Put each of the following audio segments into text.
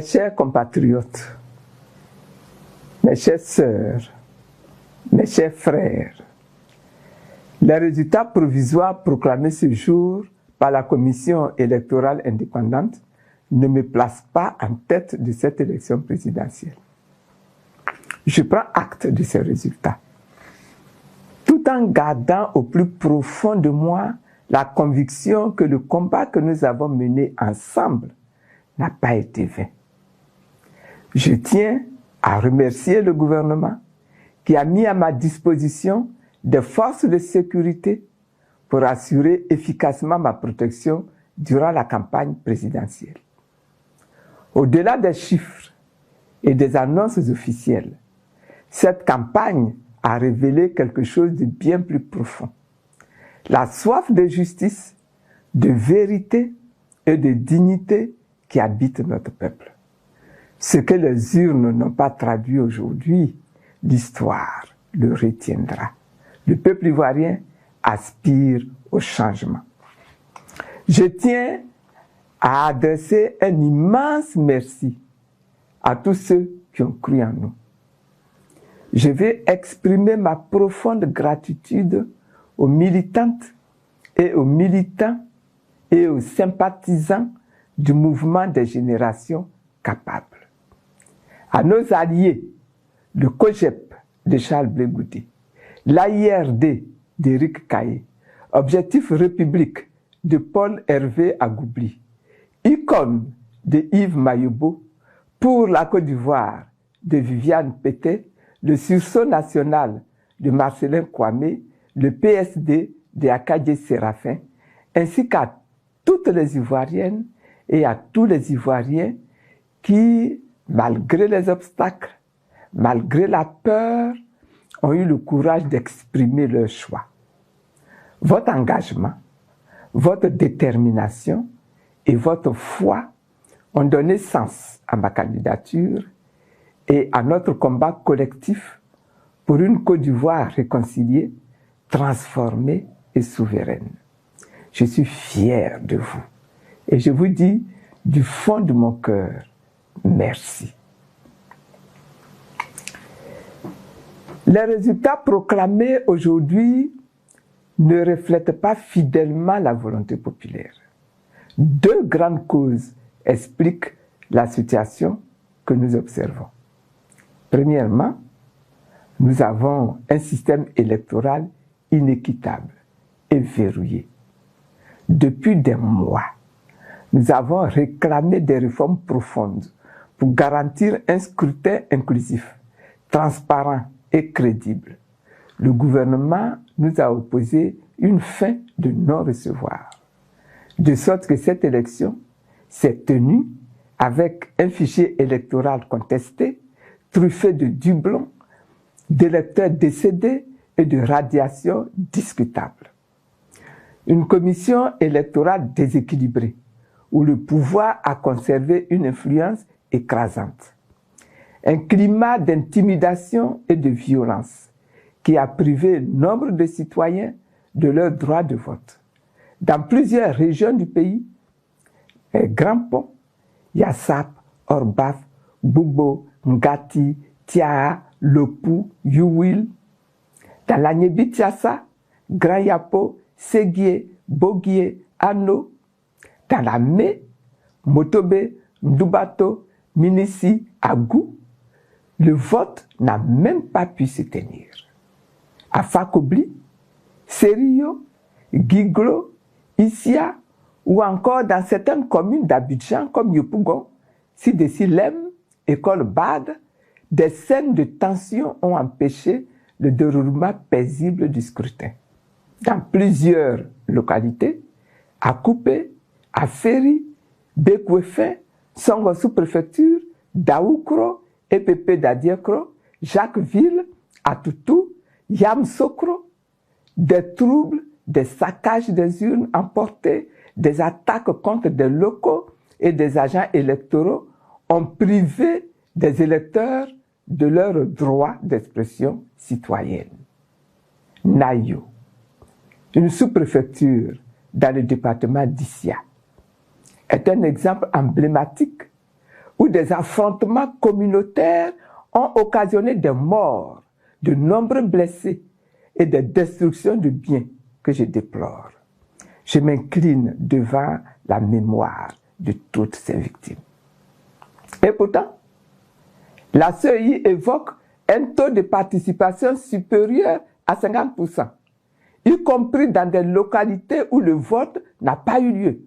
Chers compatriotes, mes chères sœurs, mes chers frères, les résultats provisoires proclamés ce jour par la Commission électorale indépendante ne me placent pas en tête de cette élection présidentielle. Je prends acte de ces résultats, tout en gardant au plus profond de moi la conviction que le combat que nous avons mené ensemble n'a pas été vain. Je tiens à remercier le gouvernement qui a mis à ma disposition des forces de sécurité pour assurer efficacement ma protection durant la campagne présidentielle. Au-delà des chiffres et des annonces officielles, cette campagne a révélé quelque chose de bien plus profond. La soif de justice, de vérité et de dignité qui habite notre peuple. Ce que les urnes n'ont pas traduit aujourd'hui, l'histoire le retiendra. Le peuple ivoirien aspire au changement. Je tiens à adresser un immense merci à tous ceux qui ont cru en nous. Je vais exprimer ma profonde gratitude aux militantes et aux militants et aux sympathisants du mouvement des générations capables. À nos alliés, le COGEP de Charles Blé Goudé, l'AIRD d'Éric Caillé, Objectif République de Paul Hervé Agoubli, ICON de Yves Mayobo, Pour la Côte d'Ivoire de Viviane Pété, le Sursaut national de Marcelin Kwame, le PSD de Akadje Séraphin, ainsi qu'à toutes les Ivoiriennes et à tous les Ivoiriens qui, malgré les obstacles, malgré la peur, ont eu le courage d'exprimer leur choix. Votre engagement, votre détermination et votre foi ont donné sens à ma candidature et à notre combat collectif pour une Côte d'Ivoire réconciliée, transformée et souveraine. Je suis fier de vous et je vous dis du fond de mon cœur, merci. Les résultats proclamés aujourd'hui ne reflètent pas fidèlement la volonté populaire. Deux grandes causes expliquent la situation que nous observons. Premièrement, nous avons un système électoral inéquitable et verrouillé. Depuis des mois, nous avons réclamé des réformes profondes pour garantir un scrutin inclusif, transparent et crédible. Le gouvernement nous a opposé une fin de non-recevoir, de sorte que cette élection s'est tenue avec un fichier électoral contesté, truffé de doublons, d'électeurs décédés et de radiations discutables. Une commission électorale déséquilibrée, où le pouvoir a conservé une influence écrasante. Un climat d'intimidation et de violence qui a privé nombre de citoyens de leur droit de vote. Dans plusieurs régions du pays, Grand Pont, Yassap, Orbaf, Bobo, Ngati, Tiaa, Lopou, Youil, dans l'Agnebi-Tiassa, Grand Yapo, Séguié, Boguié, Ano, dans la Mé, Motobe, Ndoubato, Minissi, Agou, le vote n'a même pas pu se tenir. À Fakobli, Serio, Guiglo, Issia, ou encore dans certaines communes d'Abidjan comme Yopougon, Sidessi-Lem, École Bade, des scènes de tension ont empêché le déroulement paisible du scrutin. Dans plusieurs localités, à Koupé, à Ferry, Bekwefin, Songo sous-préfecture, Daoukro, EPP d'Adiekro, Jacquesville, Atoutou, Yamsokro, des troubles, des saccages des urnes emportées, des attaques contre des locaux et des agents électoraux ont privé des électeurs de leur droit d'expression citoyenne. Nayo, une sous-préfecture dans le département d'Issia, est un exemple emblématique où des affrontements communautaires ont occasionné des morts, de nombreux blessés et des destructions de biens que je déplore. Je m'incline devant la mémoire de toutes ces victimes. Et pourtant, la CEI évoque un taux de participation supérieur à 50%, y compris dans des localités où le vote n'a pas eu lieu.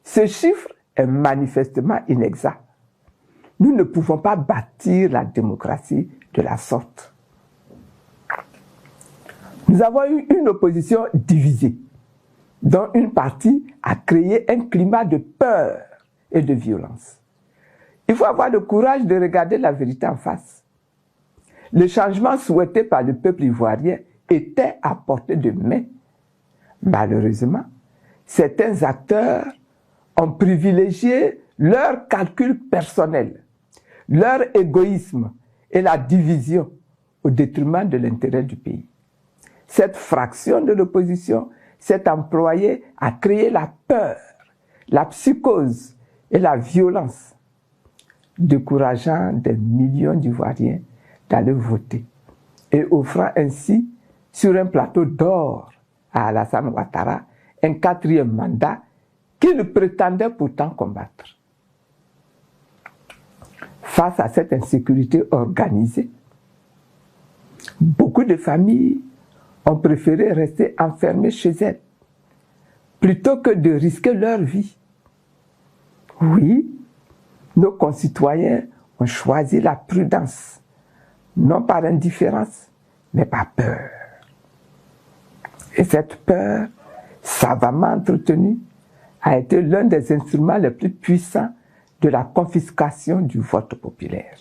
Ce chiffre est manifestement inexact. Nous ne pouvons pas bâtir la démocratie de la sorte. Nous avons eu une opposition divisée, dont une partie a créé un climat de peur et de violence. Il faut avoir le courage de regarder la vérité en face. Le changement souhaité par le peuple ivoirien était à portée de main. Malheureusement, certains acteurs ont privilégié leur calcul personnel, leur égoïsme et la division au détriment de l'intérêt du pays. Cette fraction de l'opposition s'est employée à créer la peur, la psychose et la violence, décourageant des millions d'Ivoiriens d'aller voter et offrant ainsi sur un plateau d'or à Alassane Ouattara un 4e mandat qu'il prétendait pourtant combattre. Face à cette insécurité organisée, beaucoup de familles ont préféré rester enfermées chez elles plutôt que de risquer leur vie. Oui, nos concitoyens ont choisi la prudence, non par indifférence, mais par peur. Et cette peur, savamment entretenue, a été l'un des instruments les plus puissants de la confiscation du vote populaire.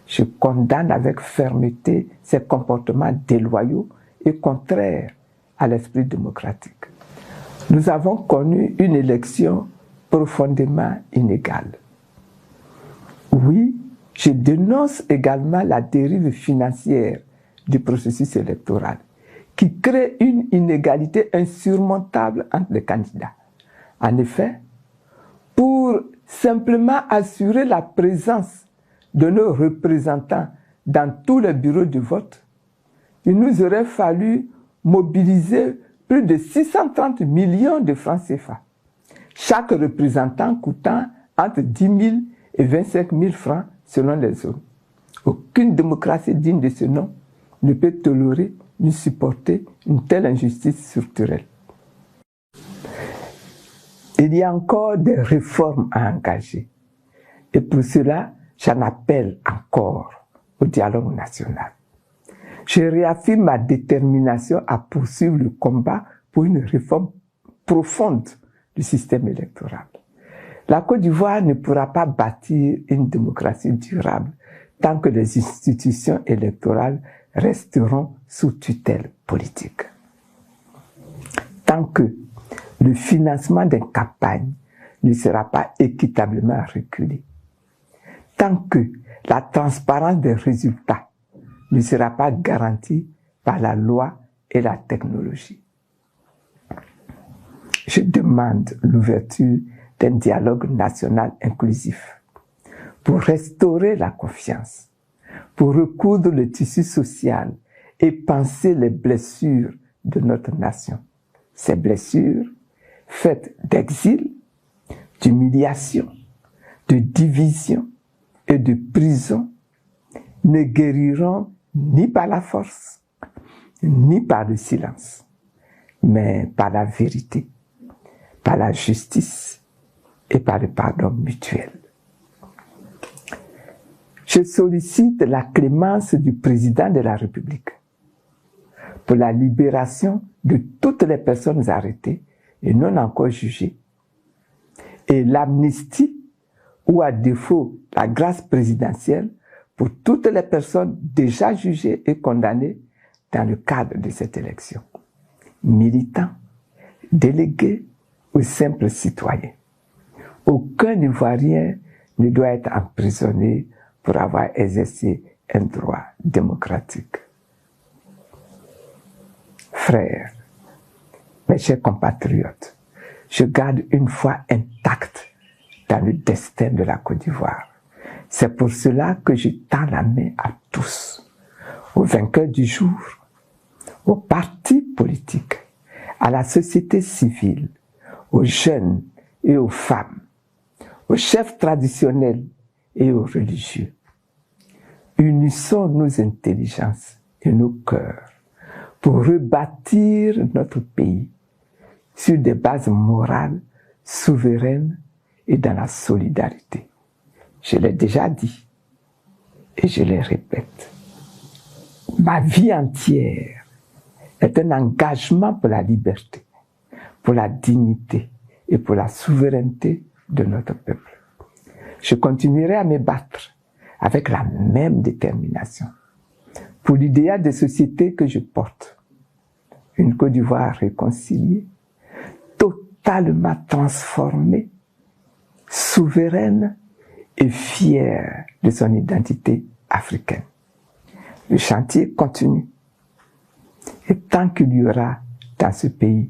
Je condamne avec fermeté ces comportements déloyaux et contraires à l'esprit démocratique. Nous avons connu une élection profondément inégale. Oui, je dénonce également la dérive financière du processus électoral qui crée une inégalité insurmontable entre les candidats. En effet, pour simplement assurer la présence de nos représentants dans tous les bureaux de vote, il nous aurait fallu mobiliser plus de 630 millions de francs CFA, chaque représentant coûtant entre 10 000 et 25 000 francs selon les zones. Aucune démocratie digne de ce nom ne peut tolérer ni supporter une telle injustice structurelle. Il y a encore des réformes à engager. Et pour cela, j'en appelle encore au dialogue national. Je réaffirme ma détermination à poursuivre le combat pour une réforme profonde du système électoral. La Côte d'Ivoire ne pourra pas bâtir une démocratie durable tant que les institutions électorales resteront sous tutelle politique. Tant que le financement des campagnes ne sera pas équitablement régulé, tant que la transparence des résultats ne sera pas garantie par la loi et la technologie. Je demande l'ouverture d'un dialogue national inclusif pour restaurer la confiance, pour recoudre le tissu social et panser les blessures de notre nation. Ces blessures, faites d'exil, d'humiliation, de division et de prison, ne guériront ni par la force, ni par le silence, mais par la vérité, par la justice et par le pardon mutuel. Je sollicite la clémence du président de la République pour la libération de toutes les personnes arrêtées et non encore jugées, et l'amnistie ou à défaut la grâce présidentielle pour toutes les personnes déjà jugées et condamnées dans le cadre de cette élection, militants, délégués ou simples citoyens. Aucun Ivoirien ne doit être emprisonné pour avoir exercé un droit démocratique. Frères, mes chers compatriotes, je garde une foi intacte dans le destin de la Côte d'Ivoire. C'est pour cela que je tends la main à tous, aux vainqueurs du jour, aux partis politiques, à la société civile, aux jeunes et aux femmes, aux chefs traditionnels et aux religieux. Unissons nos intelligences et nos cœurs pour rebâtir notre pays sur des bases morales, souveraines et dans la solidarité. Je l'ai déjà dit et je le répète. Ma vie entière est un engagement pour la liberté, pour la dignité et pour la souveraineté de notre peuple. Je continuerai à me battre avec la même détermination pour l'idéal de société que je porte. Une Côte d'Ivoire réconciliée, totalement transformée, souveraine et fière de son identité africaine. Le chantier continue. Et tant qu'il y aura dans ce pays